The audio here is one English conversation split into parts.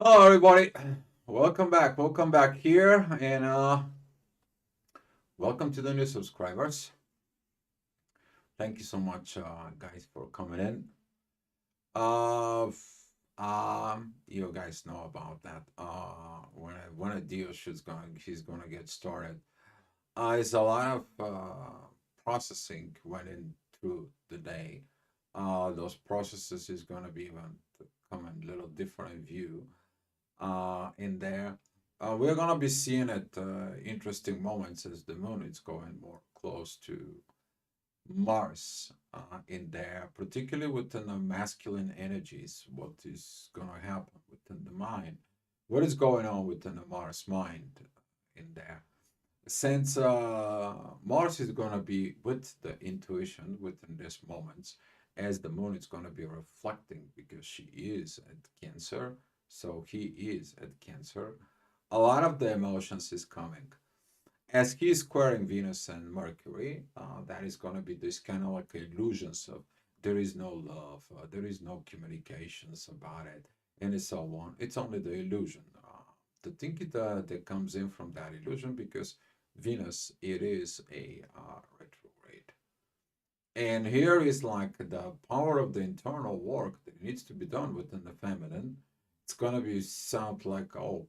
Hello, everybody. Welcome back. Welcome back here, and welcome to the new subscribers. Thank you so much, guys, for coming in. You guys know about that. When a deal she's gonna get started. It's a lot of processing went in through the day. Those processes is gonna be even come in a little different view in there. We're gonna be seeing at interesting moments as the moon is going more close to Mars in there, particularly within the masculine energies. What is gonna happen within the mind? What is going on within the Mars mind in there? Since Mars is gonna be with the intuition within these moments, as the moon is gonna be reflecting because she is at Cancer, so he is at Cancer. A lot of the emotions is coming as he's squaring Venus and Mercury. That is gonna be this kind of like illusions of there is no love, there is no communications about it, and so on. It's only the illusion. The thing that comes in from that illusion because Venus, it is a retrograde. And here is like the power of the internal work that needs to be done within the feminine. It's gonna be sound like, oh,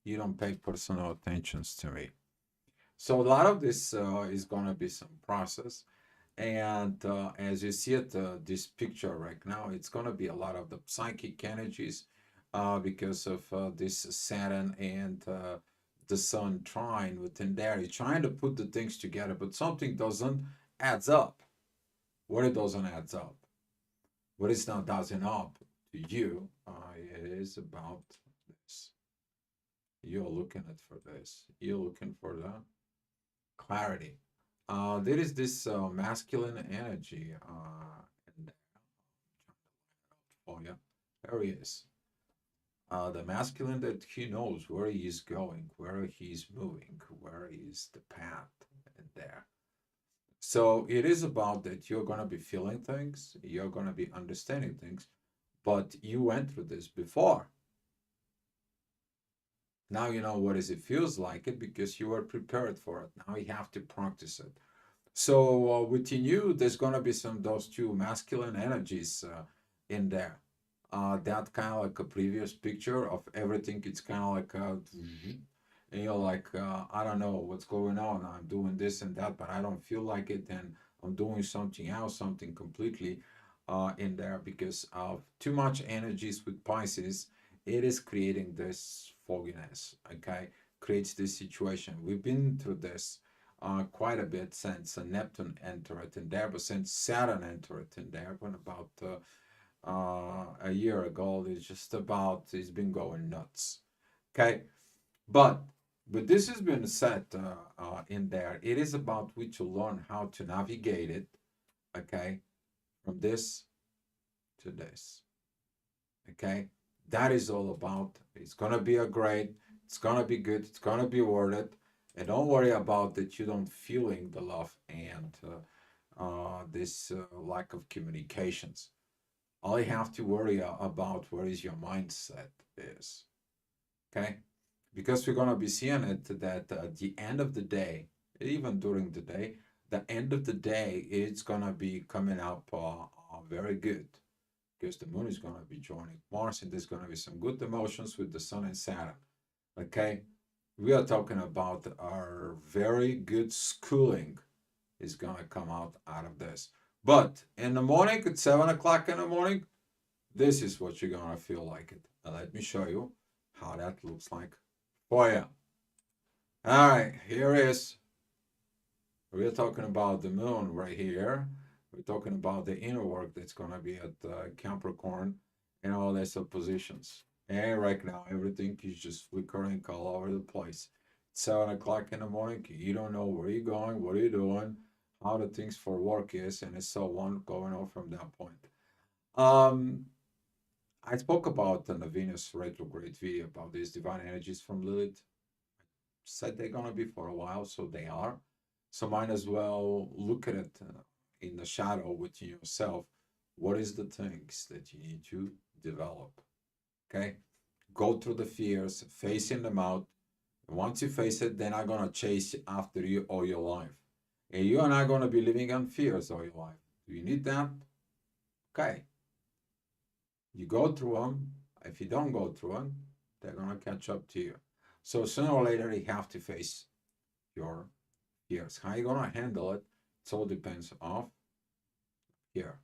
you don't pay personal attentions to me. So a lot of this is gonna be some process. And as you see it, this picture right now, it's gonna be a lot of the psychic energies because of this Saturn and the Sun trine within there. You're trying to put the things together, but something doesn't adds up. What it doesn't adds up, what is not doesn't up to you, it is about this. You're looking at for this. You're looking for the clarity. There is this masculine energy, and oh yeah, there he is. The masculine that he knows where he is going, where he's moving, where is the path, and there. So it is about that you're gonna be feeling things, you're gonna be understanding things, but you went through this before. Now you know what is it feels like it because you were prepared for it. Now you have to practice it. So within you, there's gonna be some those two masculine energies in there. That kind of like a previous picture of everything. It's kind of like and you're like, I don't know what's going on. I'm doing this and that, but I don't feel like it, and I'm doing something else, something completely in there because of too much energies with Pisces. It is creating this fogginess. Okay, creates this situation. We've been through this quite a bit since Neptune entered in there, but since Saturn entered in there, when about a year ago, it's just about, it's been going nuts. Okay, but this has been set in there. It is about we to learn how to navigate it. Okay, from this to this. Okay, that is all about. It's gonna be a great. It's gonna be good. It's gonna be worth it. And don't worry about that. You don't feeling the love and this lack of communications. All you have to worry about where is your mindset is. Okay, because we're gonna be seeing it that at the end of the day, even during the day, the end of the day, it's gonna be coming up very good because the moon is going to be joining Mars and there's going to be some good emotions with the sun and Saturn. Okay, we are talking about our very good schooling is going to come out of this. But in the morning at 7 o'clock in the morning, this is what you're going to feel like it. Now let me show you how that looks like for you. All right, here is. We're talking about the moon right here. We're talking about the inner work that's going to be at Capricorn and all these oppositions. And right now, everything is just flickering all over the place. 7 o'clock in the morning, you don't know where you're going, what are you doing, how the things for work is, and so on going on from that point. Um, I spoke about in the Venus retrograde video about these divine energies from Lilith. Said they're gonna be for a while, so they are. So might as well look at it in the shadow within yourself. What is the things that you need to develop? Okay, go through the fears, facing them out. Once you face it, they're not gonna chase after you all your life. And you are not gonna be living on fears all your life. Do you need that? Okay. You go through them. If you don't go through them, they're gonna catch up to you. So sooner or later, you have to face your fears. How you gonna handle it? It all depends off here.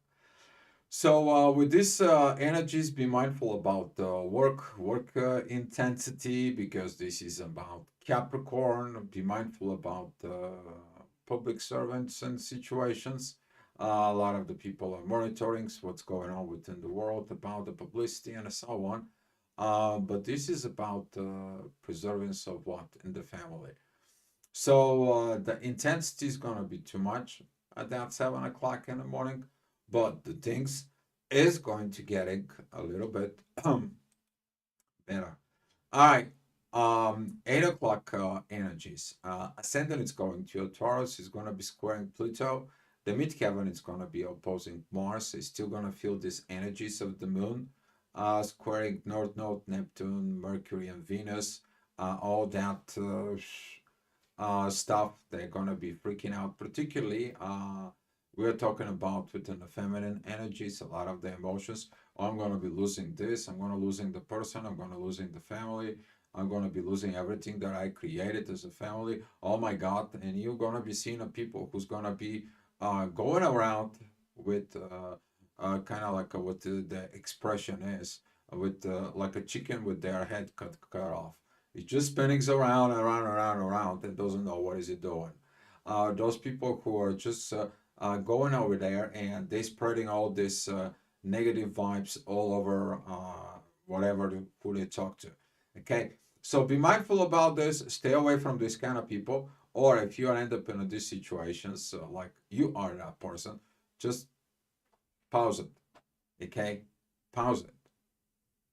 So with this energies, be mindful about work intensity, because this is about Capricorn. Be mindful about public servants and situations. A lot of the people are monitoring what's going on within the world about the publicity and so on. But this is about preservance of what in the family. So the intensity is going to be too much at that 7 o'clock in the morning, but the things is going to getting a little bit better. All right. 8 o'clock energies. Ascendant is going to your Taurus, is going to be squaring Pluto. The midheaven is going to be opposing Mars. It's still going to feel these energies of the moon, squaring North Node, Neptune, Mercury, and Venus. All that stuff, they're going to be freaking out. Particularly, we're talking about within the feminine energies, a lot of the emotions. Oh, I'm going to be losing this. I'm going to losing the person. I'm going to losing the family. I'm going to be losing everything that I created as a family. Oh my God. And you're going to be seeing a people who's going to be going around with kind of like what the expression is, with like a chicken with their head cut off. It just spinning around, around, and doesn't know what is it doing. Those people who are just going over there and they spreading all this negative vibes all over whatever who they talk to. Okay, so be mindful about this. Stay away from this kind of people. Or if you end up in these situations, like you are that person, just pause it. Okay, pause it,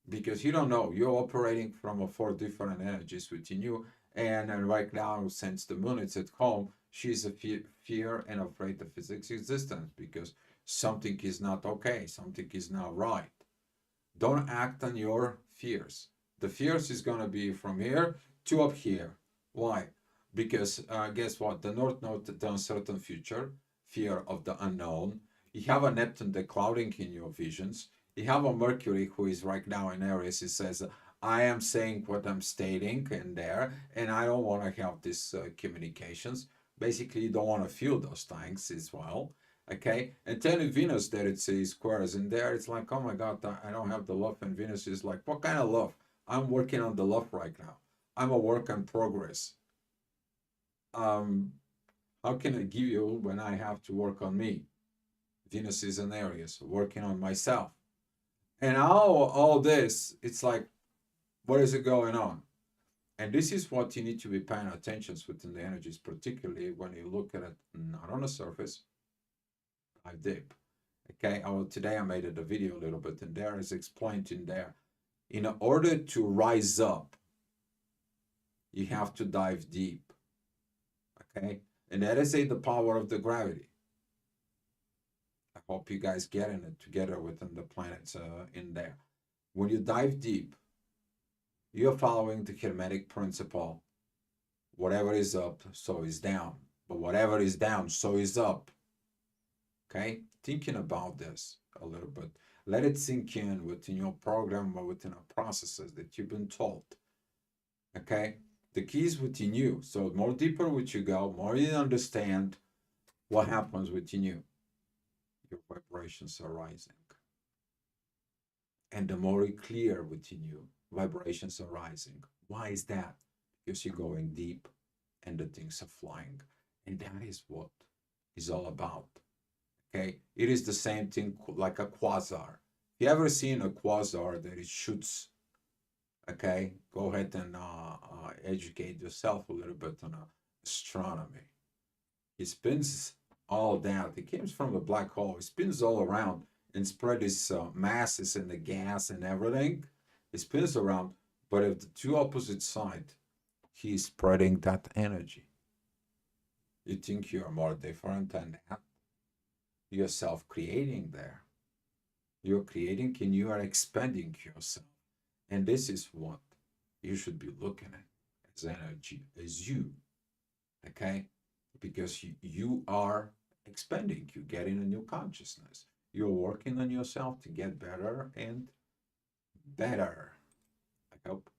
because you don't know, you're operating from 4 different energies within you. And right now, since the moon is at home, she's a fear and afraid of its existence, because something is not okay, something is not right. Don't act on your fears. The fears is going to be from here to up here. Why? Because guess what, the North Node, the uncertain future, fear of the unknown. You have a Neptune, the clouding in your visions. You have a Mercury who is right now in Aries. He says, I am saying what I'm stating in there, and I don't want to have these communications. Basically, you don't want to feel those things as well. Okay, and then Venus, that it says squares in there, it's like, oh my God, I don't have the love. And Venus is like, what kind of love? I'm working on the love right now. I'm a work in progress. Um, how can I give you when I have to work on me? Venus is in Aries, working on myself. And all this, it's like, what is it going on? And this is what you need to be paying attention within the energies, particularly when you look at it not on the surface, dive deep. Okay, today I made it a video a little bit, and there is explained in there. In order to rise up, you have to dive deep. Okay, and that is the power of the gravity. I hope you guys getting it together within the planets in there. When you dive deep, you're following the Hermetic principle. Whatever is up, so is down. But whatever is down, so is up. Okay, thinking about this a little bit. Let it sink in within your program or within the processes that you've been taught. Okay, the key is within you. So more deeper with you go, more you understand what happens within you. Your vibrations are rising. And the more clear within you, vibrations are rising. Why is that? Because you're going deep and the things are flying. And that is what is all about. Okay, it is the same thing like a quasar. If you ever seen a quasar that it shoots, okay, go ahead and educate yourself a little bit on astronomy. It spins all down. It comes from a black hole. It spins all around and spread its masses and the gas and everything. It spins around, but if the two opposite sides, he's spreading that energy. You think you're more different than that? You're self-creating there. You're creating and you are expanding yourself. And this is what you should be looking at as energy, as you, okay? Because you are expanding, you're getting a new consciousness. You're working on yourself to get better and better. I hope.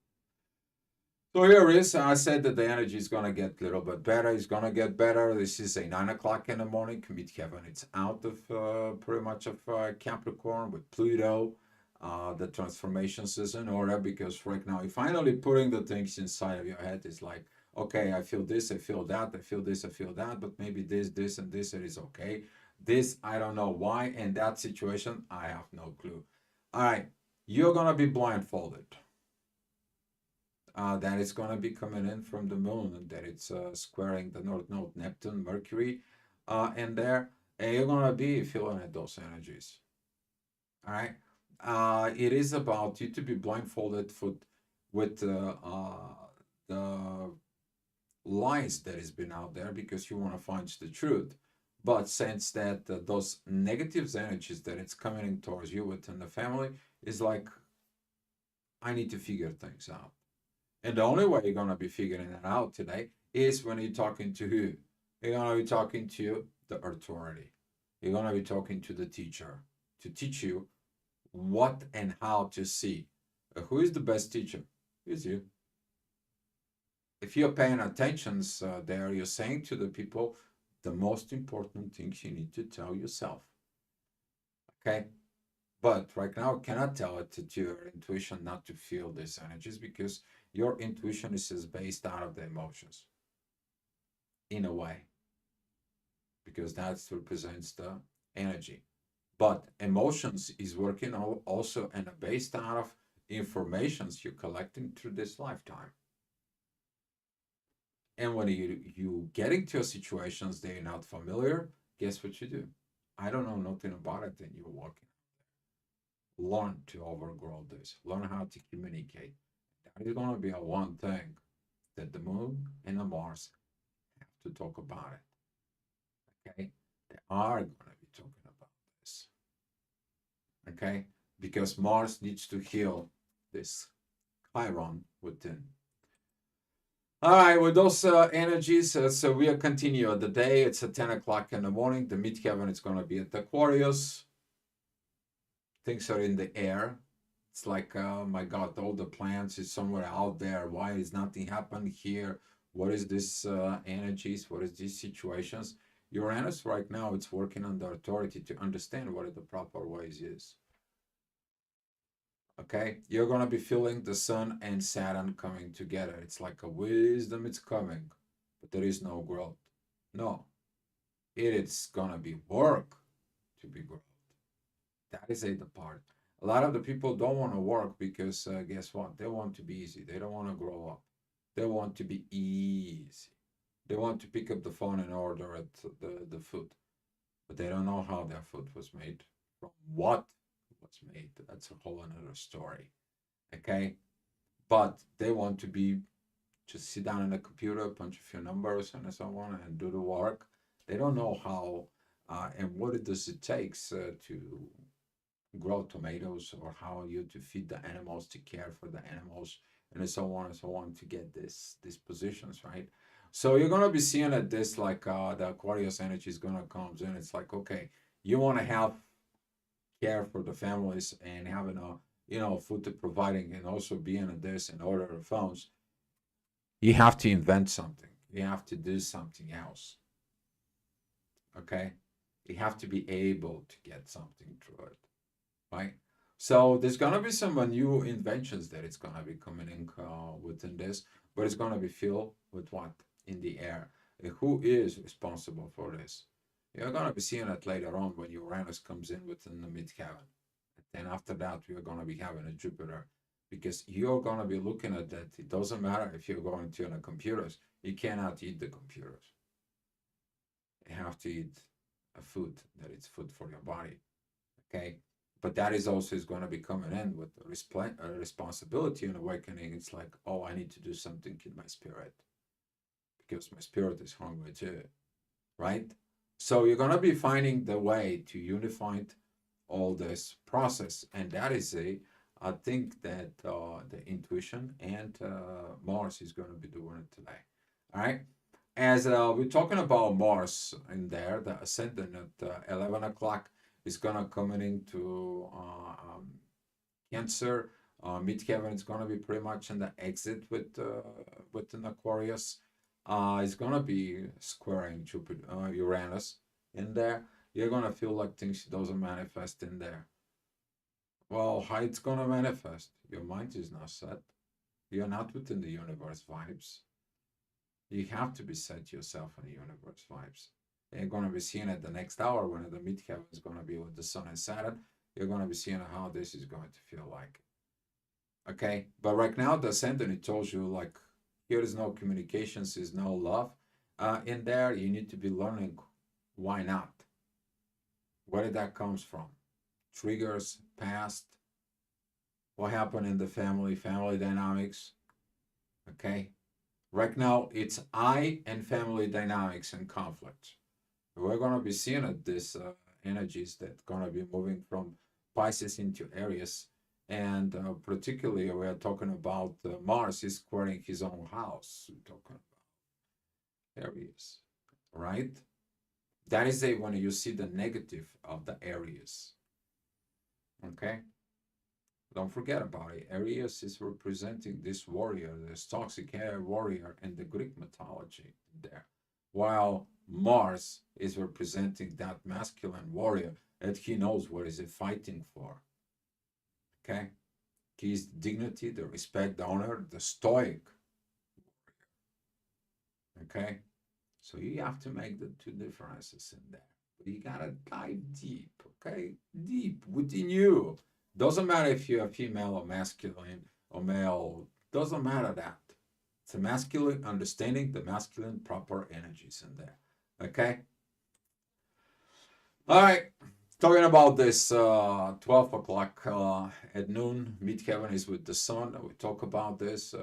So here is, I said that the energy is going to get a little bit better. It's going to get better. This is a 9 o'clock in the morning. Midheaven, it's out of pretty much of Capricorn with Pluto. The transformations is in order because right now you're finally putting the things inside of your head. It's like, okay, I feel this, I feel that, I feel this, I feel that, but maybe this, and this, it is okay. This, I don't know why. And that situation, I have no clue. All right, you're going to be blindfolded. That is going to be coming in from the moon, and that it's squaring the North Node, Neptune, Mercury, in there, and you're going to be feeling at those energies. All right. It is about you to be blindfolded with the lies that has been out there because you want to find the truth. But since that those negative energies that it's coming in towards you within the family is like, I need to figure things out. And the only way you're going to be figuring it out today is when you're talking to who? You're going to be talking to the authority. You're going to be talking to the teacher to teach you what and how to see. Who is the best teacher? It's you. If you're paying attention there, you're saying to the people the most important things you need to tell yourself. Okay? But right now, I cannot tell it to your intuition not to feel these energies because your intuition is just based out of the emotions in a way, because that represents the energy. But emotions is working also and based out of informations you're collecting through this lifetime. And when you get into situations that you're not familiar, guess what you do? I don't know nothing about it, then you're walking. Learn to overgrow this. Learn how to communicate. That is going to be a one thing that the moon and the Mars have to talk about it. Okay? They are going to be talking about this. Okay? Because Mars needs to heal this Chiron within. All right, with those energies, so we'll continue the day. It's at 10 o'clock in the morning. The midheaven is going to be at Aquarius. Things are in the air. It's like, oh my God, all the plans is somewhere out there. Why is nothing happening here? What is this energies? What is these situations? Uranus right now, it's working on the authority to understand what the proper ways is. Okay, you're gonna be feeling the Sun and Saturn coming together. It's like a wisdom, it's coming, but there is no growth. No, it is gonna be work to be growth. That is the part. A lot of the people don't want to work because guess what? They want to be easy. They don't want to grow up. They want to be easy. They want to pick up the phone and order at the food, but they don't know how their food was made, from what was made. That's a whole another story. Okay, but they want to be just sit down on the computer, punch a few numbers and so on, and do the work. They don't know how and what does it takes to grow tomatoes, or how you to feed the animals, to care for the animals, and so on and so on to get these positions, right? So you're gonna be seeing that this like the Aquarius energy is gonna come in. It's like, okay, you want to have care for the families and having a food to providing, and also being at this and order of phones. You have to invent something. You have to do something else. Okay, you have to be able to get something through it, right? So there's gonna be some new inventions that it's gonna be coming in within this, but it's gonna be filled with what in the air. Who is responsible for this? You're gonna be seeing it later on when Uranus comes in within the midheaven. Then after that, we're gonna be having a Jupiter, because you're gonna be looking at that. It doesn't matter if you're going to the computers. You cannot eat the computers. You have to eat a food that is food for your body. Okay, but that is also is going to be coming in with responsibility and awakening. It's like, oh, I need to do something in my spirit because my spirit is hungry too, right? So you're going to be finding the way to unify all this process, and that is I think that the intuition and Mars is going to be doing it today. All right. As we're talking about Mars in there, the ascendant at 11 o'clock is going to come into Cancer. Midheaven is going to be pretty much in the exit with an Aquarius. It's going to be squaring Jupiter, Uranus in there. You're going to feel like things doesn't manifest in there. Well, how it's going to manifest? Your mind is not set. You're not within the universe vibes. You have to be set yourself in the universe vibes. You're going to be seeing it the next hour when the midheaven is going to be with the sun and Saturn. You're going to be seeing how this is going to feel like. Okay, but right now the ascendant it tells you like here is no communications, is no love. In there, you need to be learning why not. Where did that comes from? Triggers, past, what happened in the family dynamics. Okay, right now it's I and family dynamics and conflict. We're gonna be seeing it, this energies that gonna be moving from Pisces into Aries, and particularly we are talking about Mars is squaring his own house. We're talking about Aries, right? That is a when you see the negative of the Aries. Okay, don't forget about it. Aries is representing this warrior, this toxic air warrior in the Greek mythology there. While Mars is representing that masculine warrior that he knows what is he fighting for. Okay? His dignity, the respect, the honor, the stoic. Okay? So you have to make the two differences in there. But you gotta dive deep, okay? Deep within you. Doesn't matter if you're female or masculine or male, doesn't matter that. It's a masculine understanding the masculine proper energies in there. Okay? All right. Talking about this 12 o'clock at noon, midheaven is with the sun. We talk about this.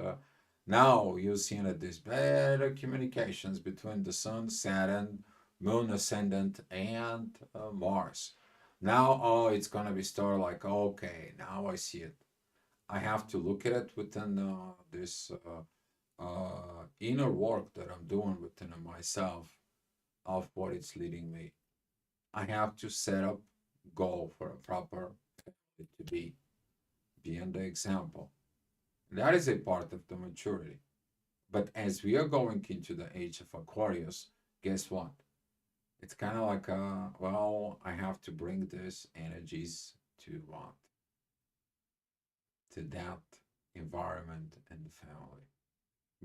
Now you're seeing that there's better communications between the sun, Saturn, moon ascendant, and Mars. Now, oh, it's going to be started like, okay, now I see it. I have to look at it within this inner work that I'm doing within myself of what it's leading me. I have to set up goal for a proper to be in the example. That is a part of the maturity. But as we are going into the age of Aquarius, guess what? It's kind of like, well, I have to bring these energies to what? To that environment and the family.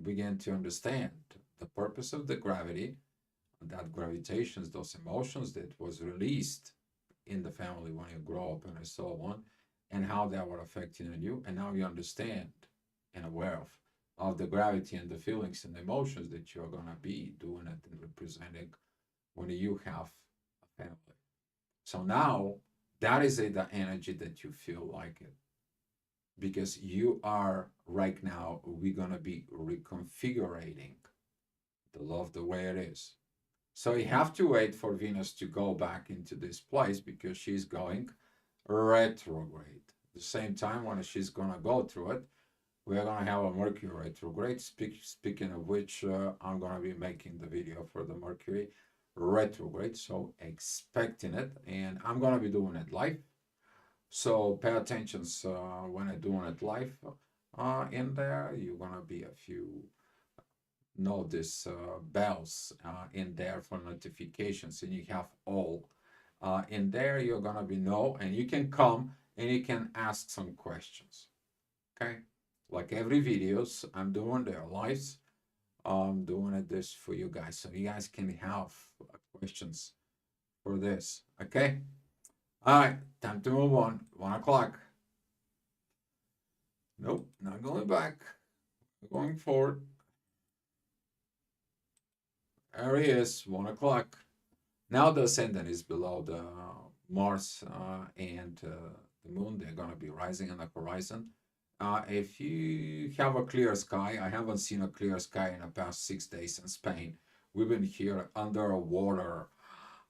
Begin to understand the purpose of the gravity, that gravitations, those emotions that was released in the family when you grow up and so on, and how that were affecting you. And now you understand and aware of the gravity and the feelings and the emotions that you're gonna be doing it and representing when you have a family. So now that is the energy that you feel like it. Because you are right now, we're gonna be reconfiguring the love the way it is. So you have to wait for Venus to go back into this place because she's going retrograde. At the same time, when she's going to go through it, we're going to have a Mercury retrograde. Speaking of which, I'm going to be making the video for the Mercury retrograde. So expecting it. And I'm going to be doing it live. So pay attention when I'm doing it live in there. You're going to be a few notice bells in there for notifications, and you have all in there. You're gonna be and you can come and you can ask some questions. Okay, like every videos I'm doing, their lives. I'm doing it this for you guys, so you guys can have questions for this. Okay. All right, time to move on. 1 o'clock. Nope, not going back. Going forward. There he is, 1 o'clock. Now the ascendant is below the Mars and the moon. They're going to be rising on the horizon. If you have a clear sky, I haven't seen a clear sky in the past 6 days in Spain. We've been here under water,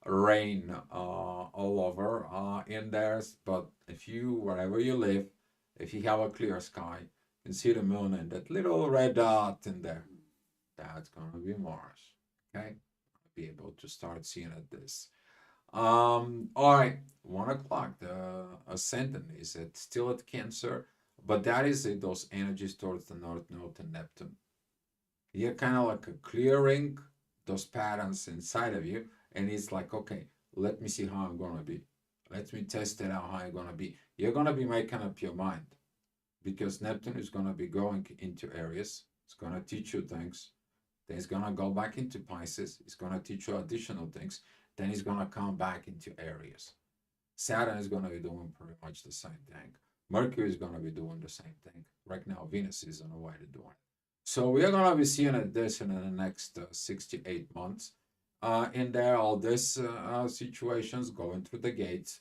rain all over in there. But if you, wherever you live, If you have a clear sky, you can see the moon and that little red dot in there. That's gonna be Mars. Okay, be able to start seeing it this. All right, 1 o'clock. The ascendant is it still at Cancer, but that is it. Those energies towards the North Node and Neptune. You're kind of like a clearing those patterns inside of you, and it's like, okay, let me see how I'm gonna be. Let me test it out how I'm gonna be. You're gonna be making up your mind because Neptune is gonna be going into Aries. It's gonna teach you things. Then it's gonna go back into Pisces. It's gonna teach you additional things. Then it's gonna come back into Aries. Saturn is gonna be doing pretty much the same thing. Mercury is gonna be doing the same thing. Right now, Venus is on the way to doing it. So we are gonna be seeing this in the next 6 to 8 months. In there, all these situations going through the gates,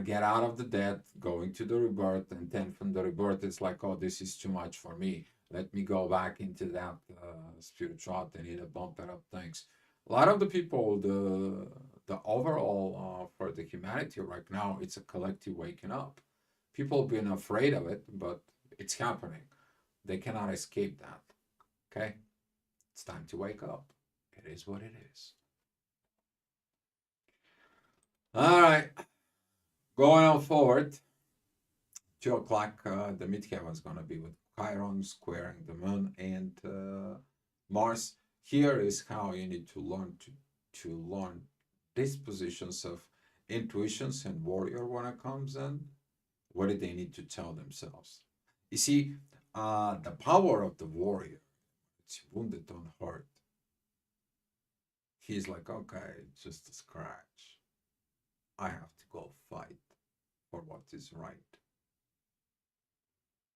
get out of the death, going to the rebirth, and then from the rebirth, it's like, oh, this is too much for me. Let me go back into that spirituality. I need to bump it up things. A lot of the people, the overall for the humanity right now, it's a collective waking up. People have been afraid of it, but it's happening. They cannot escape that. Okay, it's time to wake up. It is what it is. All right, going on forward. 2 o'clock, the midheaven is going to be with Chiron squaring the moon and Mars. Here is how you need to learn to learn these positions of intuitions and warrior when it comes in. What do they need to tell themselves? You see, the power of the warrior, it's wounded on heart. He's like, okay, it's just a scratch. I have to go fight for what is right.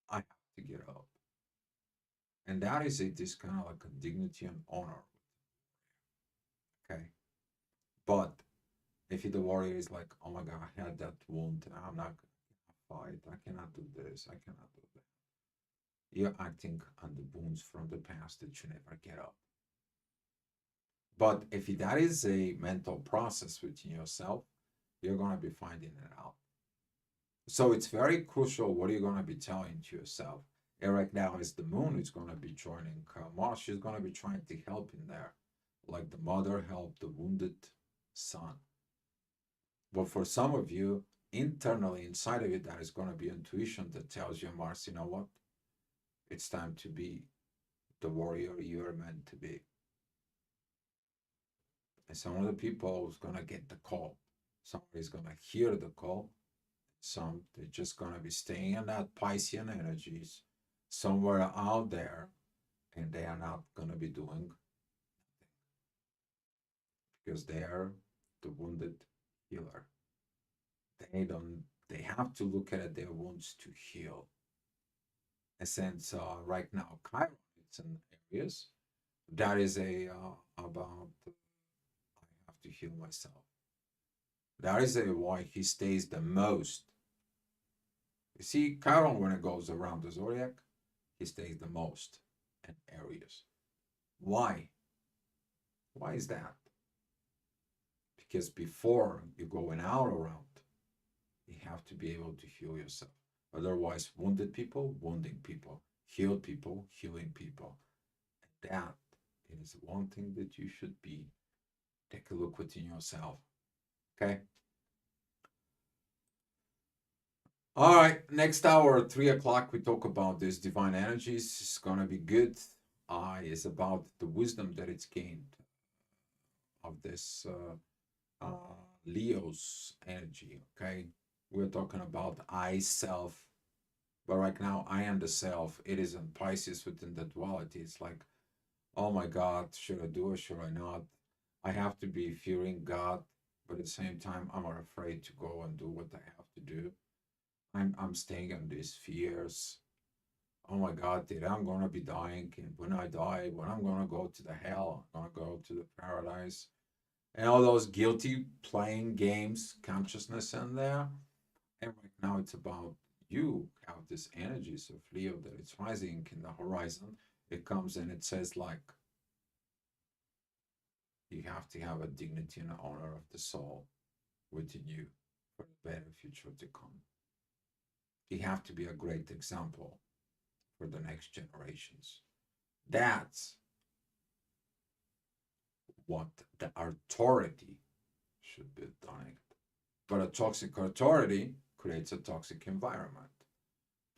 I have to get up. And that is it, is kind of like a dignity and honor. Okay. But if the warrior is like, oh my God, I had that wound, I'm not gonna fight, I cannot do this, I cannot do that. You're acting on the wounds from the past that you never get up. But if that is a mental process within yourself, you're going to be finding it out. So it's very crucial what you're going to be telling to yourself. And right now, is the moon is going to be joining Mars. She's going to be trying to help in there, like the mother helped the wounded son. But for some of you, internally inside of you, that is going to be intuition that tells you, Mars, you know what? It's time to be the warrior you're meant to be. And some of the people is going to get the call. Somebody's going to hear the call. Some, they're just going to be staying in that Piscean energies somewhere out there, and they are not going to be doing because they are the wounded healer. They have to look at their wounds to heal. And since right now, Chiron, it's in Aries, that is about I have to heal myself. That is why he stays the most. You see, Chiron, when it goes around the zodiac, he stays the most in Aries. Why? Why is that? Because before you going out around, you have to be able to heal yourself. Otherwise, wounded people, wounding people, healed people, healing people. And that is one thing that you should be. Take a look within yourself. Okay? All right, next hour, 3 o'clock, we talk about this divine energies. It's gonna be good. It's about the wisdom that it's gained of this Leo's energy. Okay, we're talking about I self, but right now I am the self. It is in Pisces within the duality. It's like, oh my God, should I do it? Should I not? I have to be fearing God, but at the same time, I'm afraid to go and do what I have to do. I'm staying on these fears. Oh my God, dude, I'm gonna be dying. And when I die, when I'm gonna go to the hell, I'm gonna go to the paradise. And all those guilty playing games, consciousness in there. And right now it's about you have this energies of Leo that it's rising in the horizon. It comes and it says like you have to have a dignity and honor of the soul within you for a better future to come. You have to be a great example for the next generations. That's what the authority should be doing. But a toxic authority creates a toxic environment.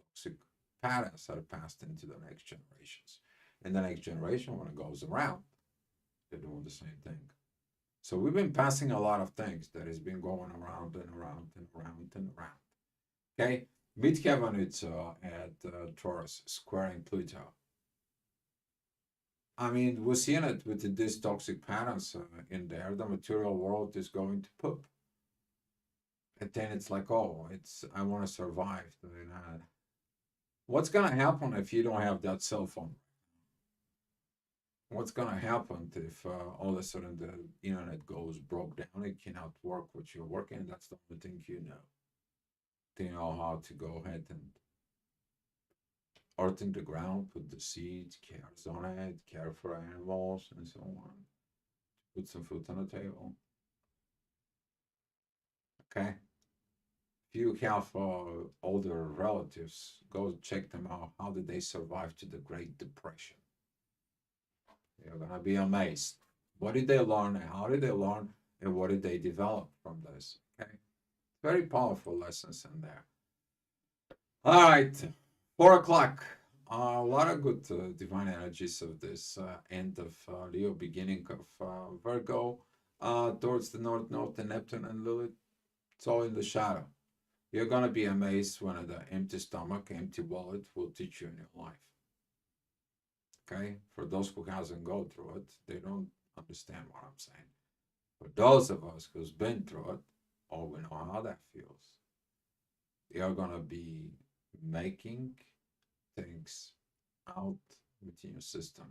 Toxic patterns are passed into the next generations. And the next generation, when it goes around, they're doing the same thing. So we've been passing a lot of things that has been going around and around and around and around. Okay, meet Kevin. It's at Taurus squaring Pluto. I mean, we're seeing it with these toxic patterns in there. The material world is going to poop. And then it's like, oh, it's I want to survive. What's gonna happen if you don't have that cell phone? What's gonna happen if all of a sudden the internet goes broke down? It cannot work what you're working. That's the only thing you know. They know how to go ahead and earth in the ground, put the seeds, cares on it, care for animals, and so on. Put some food on the table. Okay. If you have older relatives, go check them out. How did they survive to the Great Depression? You're gonna be amazed. What did they learn? And how did they learn? And what did they develop from this? Okay. Very powerful lessons in there. All right, 4 o'clock. A lot of good divine energies of this end of Leo, beginning of Virgo, towards the north, north, and Neptune and Lilith. It's all in the shadow. You're gonna be amazed when the empty stomach, empty wallet will teach you in your life. Okay, for those who hasn't gone through it, they don't understand what I'm saying. For those of us who's been through it, oh, we know how that feels. You're gonna be making things out within your system.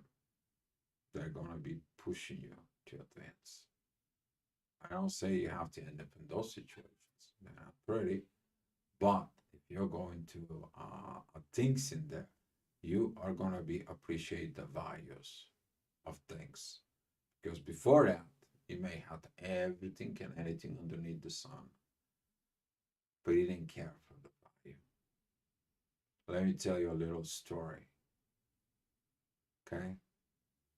They're gonna be pushing you to advance. I don't say you have to end up in those situations. They're not pretty, but if you're going to things in there, you are gonna be appreciate the values of things. Because before that, you may have everything and anything underneath the sun, but you didn't care for the value. Let me tell you a little story. Okay?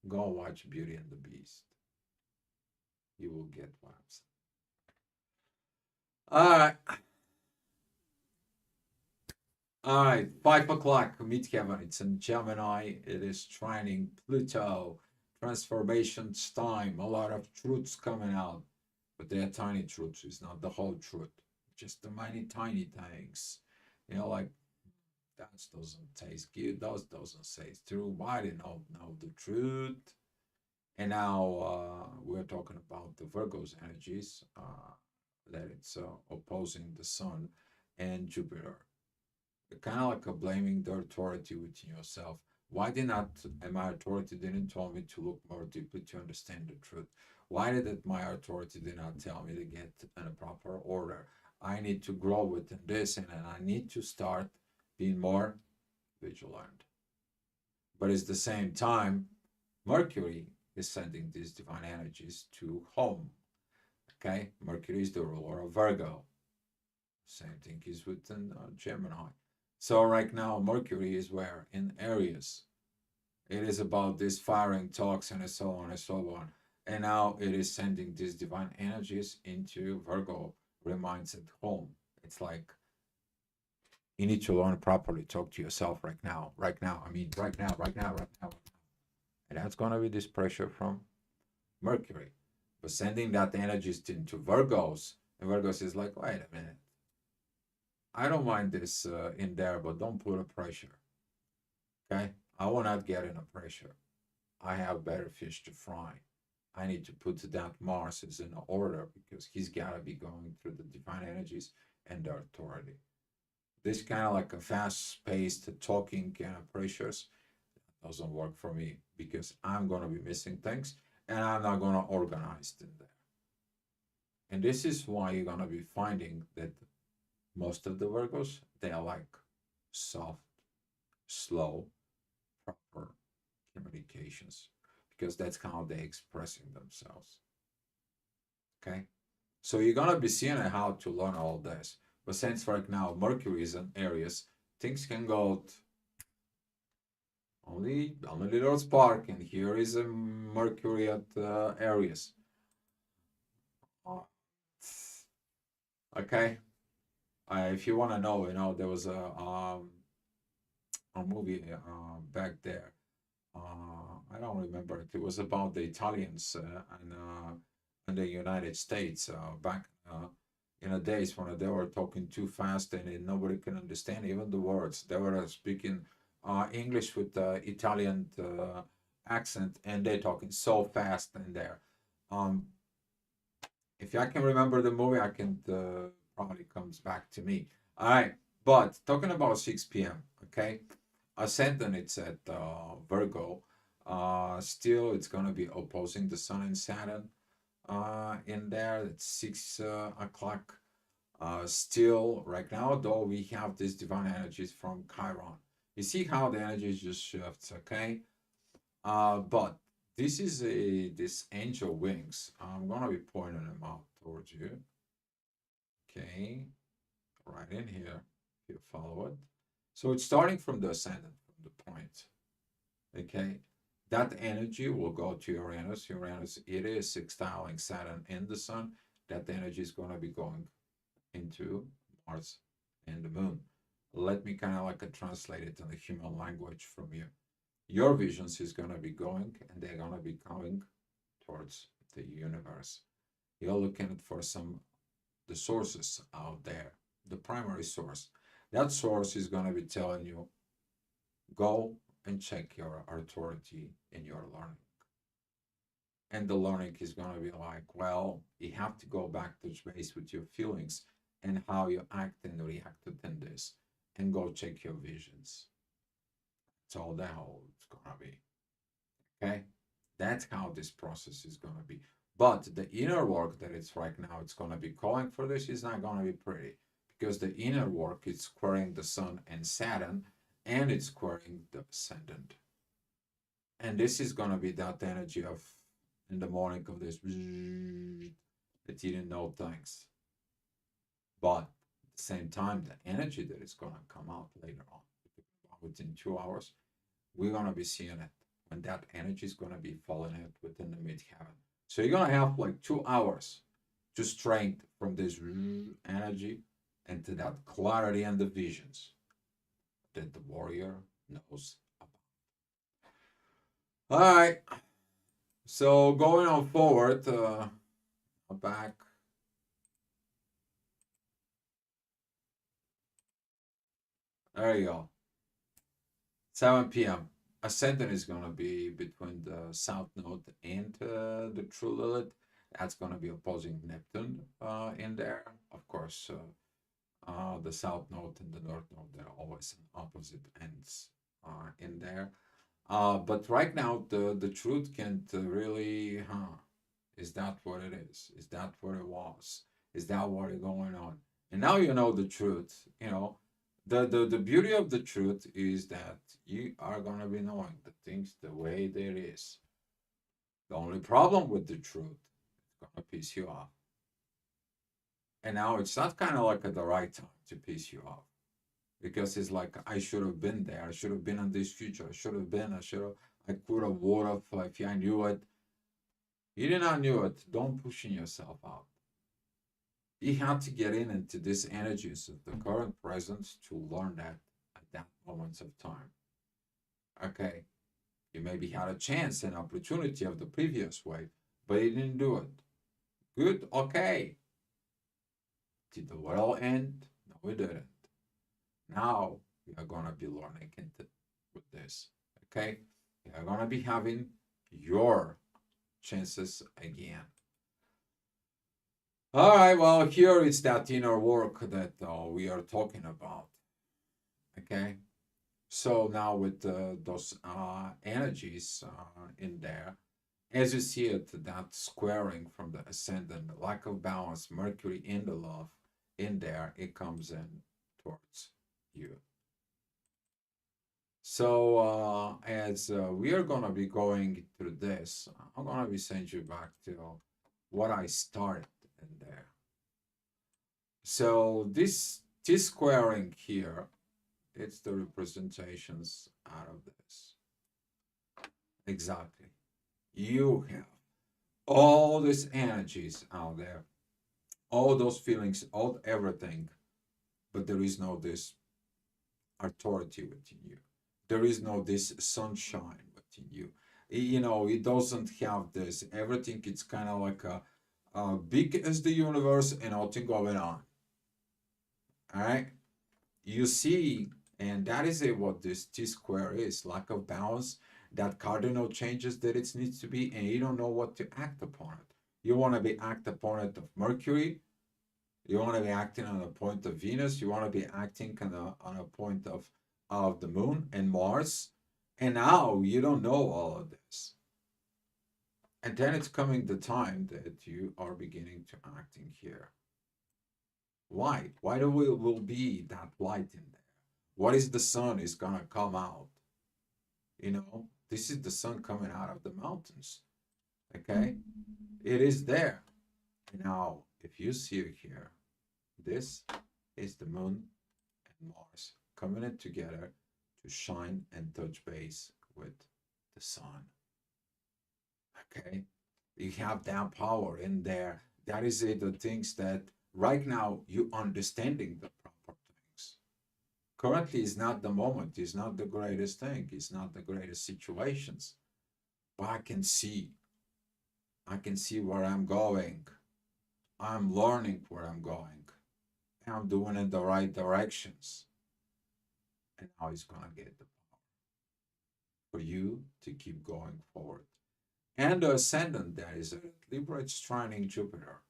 Go watch Beauty and the Beast. You will get what I'm saying. All right. All right. 5 o'clock. Meet Kevin. It's in Gemini. It is trining Pluto. Transformations time. A lot of truths coming out. But they're tiny truths. It's not the whole truth. Just the many tiny things. Like that doesn't taste good. That doesn't say it's true. Why they don't know the truth? And now we're talking about the Virgo's energies that it's opposing the Sun and Jupiter. Kind of like a blaming the authority within yourself. Why did not my authority didn't tell me to look more deeply to understand the truth? Why did it my authority did not tell me to get in a proper order? I need to grow within this, and I need to start being more vigilant. But at the same time, Mercury is sending these divine energies to home. Okay, Mercury is the ruler of Virgo. Same thing is within Gemini. So right now, Mercury is where? In Aries. It is about this firing talks and so on and so on. And now it is sending these divine energies into Virgo, reminds at home. It's like you need to learn properly, talk to yourself right now, right now. I mean, right now, right now, right now. And that's going to be this pressure from Mercury. But sending that energies into Virgos, and Virgos is like, wait a minute. I don't mind this in there, but don't put a pressure. Okay? I will not get in a pressure. I have better fish to fry. I need to put that Mars is in order because he's got to be going through the divine energies and the authority. This kind of like a fast-paced talking kind of pressures doesn't work for me because I'm going to be missing things and I'm not going to organize in there. And this is why you're going to be finding that most of the Virgos, they are like soft, slow, proper communications because that's how they're expressing themselves. Okay? So you're going to be seeing how to learn all this. But since right now Mercury is in Aries, things can go only on a little spark, and here is a Mercury at Aries. Okay, if you want to know, there was a movie back there. I don't remember it. It was about the Italians in the United States back in the days when they were talking too fast and nobody can understand even the words. They were speaking English with Italian accent, and they're talking so fast in there. Um, if I can remember the movie, I can probably comes back to me. All right, but talking about 6 p.m. Okay, Ascendant it's at Virgo. Still, it's gonna be opposing the Sun and Saturn. In there, it's 6 o'clock. Still, right now, though, we have these divine energies from Chiron. You see how the energies just shifts, okay? But this is this angel wings. I'm gonna be pointing them out towards you. Okay, right in here. If you follow it. So it's starting from the ascendant, from the point. Okay, that energy will go to Uranus. Uranus, it is sextiling Saturn and the Sun. That energy is going to be going into Mars and the Moon. Let me kind of like translate it in the human language from you. Your visions is going to be going, and they're going to be coming towards the universe. You're looking for the sources out there, the primary source. That source is going to be telling you, go and check your authority in your learning. And the learning is going to be like, well, you have to go back to base with your feelings and how you act and react in this, and go check your visions. That's all that how it's going to be. Okay? That's how this process is going to be. But the inner work that it's right now, it's going to be calling for this is not going to be pretty, because the inner work is squaring the Sun and Saturn, and it's squaring the ascendant. And this is going to be that energy of in the morning of this that you didn't know things. But at the same time, the energy that is going to come out later on, within 2 hours, we're going to be seeing it when that energy is going to be falling out within the midheaven. So you're going to have like 2 hours to strength from this energy into that clarity and the visions that the warrior knows about. All right. So going on forward, back. There you go. 7 p.m. Ascendant is going to be between the South Node and the True Lilith. That's going to be opposing Neptune in there. Of course, the South Node and the North Node, they're always in opposite ends in there. But right now, the truth can't really, is that what it is? Is that what it was? Is that what is going on? And now you know the truth. The beauty of the truth is that you are going to be knowing the things the way there is. The only problem with the truth is going to piss you off. And now it's not kind of like at the right time to piss you off, because it's like, I should have been there. I should have been in this future. I should have been. I could have, would have, if I knew it. You did not knew it. Don't pushing yourself out. You have to get into this energies of the current present to learn that at that moment of time. Okay, you maybe had a chance and opportunity of the previous way, but you didn't do it. Good, okay. Did the world end? No, it didn't. Now we are gonna be learning with this. Okay, we are gonna be having your chances again. All right, well, here is that inner work that we are talking about. Okay, so now with those energies in there, as you see it, that squaring from the ascendant, the lack of balance, Mercury in the love, in there, it comes in towards you. So as we are going to be going through this, I'm going to be sending you back to what I started in there. So this T-squaring here, it's the representations out of this. Exactly. You have all these energies out there, all those feelings, all everything, but there is no this authority within you. There is no this sunshine within you. You know, it doesn't have this. Everything, it's kind of like a big as the universe and nothing going on. All right. You see, and that is what this T square is, lack of balance, that cardinal changes that it needs to be, and you don't know what to act upon it. You want to be act upon it of Mercury, you want to be acting on a point of Venus, you want to be acting on a point of the moon and Mars, and now you don't know all of this. And then it's coming the time that you are beginning to acting here. Why? Why do we will be that light in there? What is the sun is gonna come out? You know, this is the sun coming out of the mountains. Okay, it is there. Now, if you see it here, this is the moon and Mars coming in together to shine and touch base with the sun. Okay, you have that power in there. That is it, the things that right now you understanding the proper things. Currently is not the moment, is not the greatest thing, it's not the greatest situations. But I can see where I'm going. I'm learning where I'm going. I'm doing in the right directions. And now it's gonna get the power for you to keep going forward. And the ascendant that is a Libra, it's trining Jupiter.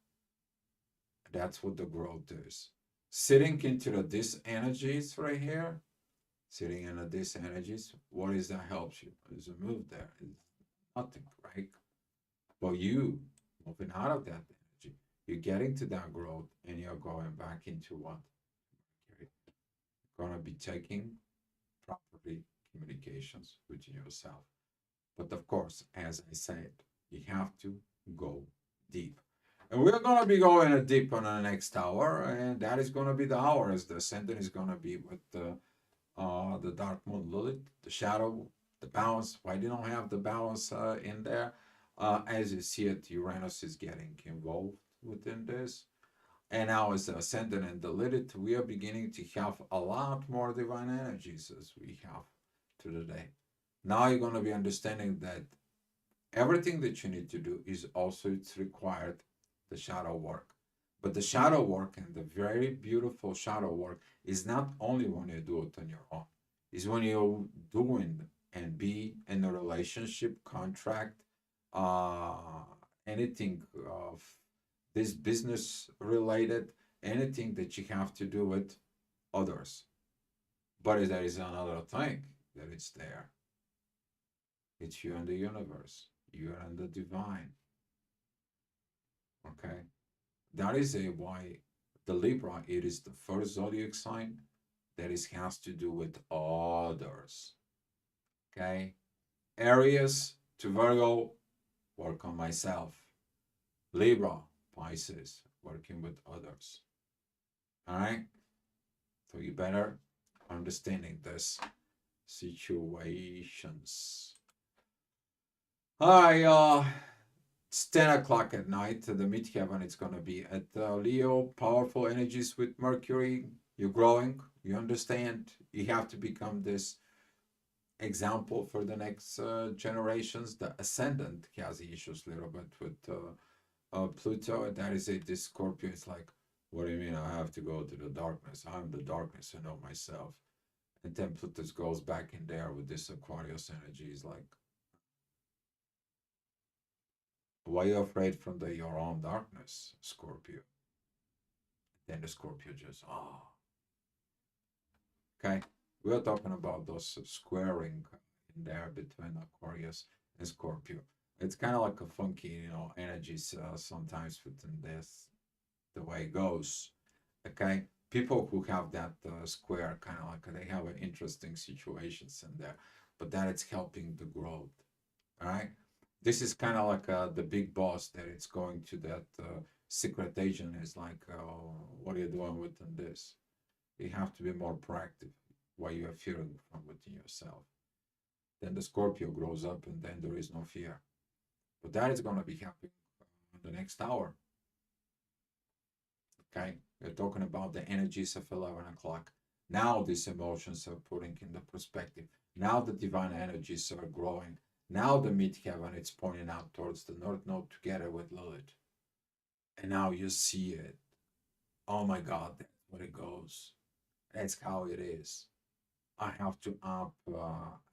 That's what the growth is. Sitting into the this energies right here, sitting in the this energies, what is that helps you? There's a move there. It's nothing, right? But you moving out of that energy, you're getting to that growth and you're going back into what? You're gonna be taking properly communications with yourself. But of course, as I said, you have to go deep. And we're going to be going deep on the next hour, and that is going to be the hour as the ascendant is going to be with the dark moon Lilith, the shadow, the balance. Why do you don't have the balance in there? As you see it, Uranus is getting involved within this. And now as the ascendant and the Lilith, we are beginning to have a lot more divine energies as we have to the day. Now you're going to be understanding that everything that you need to do is also it's required the shadow work. But the shadow work and the very beautiful shadow work is not only when you do it on your own. It's when you're doing and be in a relationship, contract, uh, anything of this business related, anything that you have to do with others. But there is another thing that it's there. It's you and the universe. You and the divine. Okay. That is a why the Libra, it is the first zodiac sign that is has to do with others. Okay. Aries to Virgo, work on myself. Libra, Pisces, working with others. All right. So you better understanding this situations. Hi, it's 10 o'clock at night. The midheaven it's going to be at Leo, powerful energies with Mercury. You're growing, you understand. You have to become this example for the next generations. The ascendant has issues a little bit with Pluto. That is it. This Scorpio is like, what do you mean I have to go to the darkness? I'm the darkness, I know myself. And then Pluto goes back in there with this Aquarius energy. Is like, why are you afraid from your own darkness, Scorpio? Then the Scorpio just, oh. Okay, we are talking about those squaring in there between Aquarius and Scorpio. It's kind of like a funky, energies sometimes within this, the way it goes. Okay, people who have that square kind of like they have an interesting situations in there, but that it's helping the growth. All right, this is kind of like the big boss that it's going to that secret agent is like, what are you doing within this? You have to be more proactive what you are fearing from within yourself. Then the Scorpio grows up and then there is no fear. But that is going to be happening in the next hour. Okay, we're talking about the energies of 11 o'clock. Now these emotions are putting in the perspective. Now the divine energies are growing. Now the midheaven is pointing out towards the North Node together with Lilith. And now you see it. Oh my God, that's what it goes. That's how it is. I have to up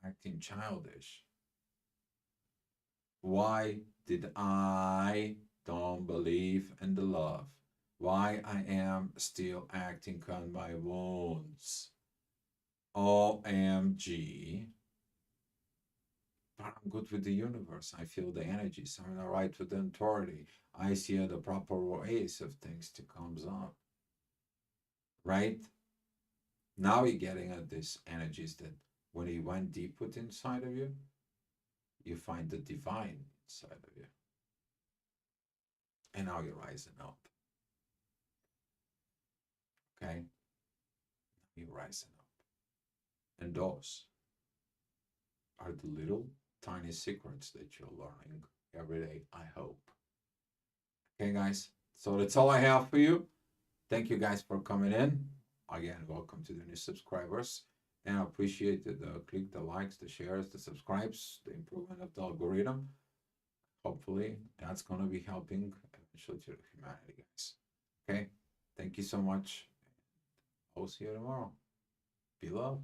acting childish. Why did I don't believe in the love? Why I am still acting on my wounds? OMG. But I'm good with the universe. I feel the energies. I'm all right with the authority. I see the proper ways of things to comes up. Right? Now you're getting at these energies that when you went deep within inside of you, you find the divine inside of you. And now you're rising up. Okay? You're rising up. And those are the little tiny secrets that you're learning every day, I hope. Okay, guys. So that's all I have for you. Thank you guys for coming in. Again, welcome to the new subscribers. And I appreciate the click, the likes, the shares, the subscribes, the improvement of the algorithm. Hopefully, that's going to be helping eventually to humanity, guys. Okay? Thank you so much. I'll see you tomorrow. Be loved.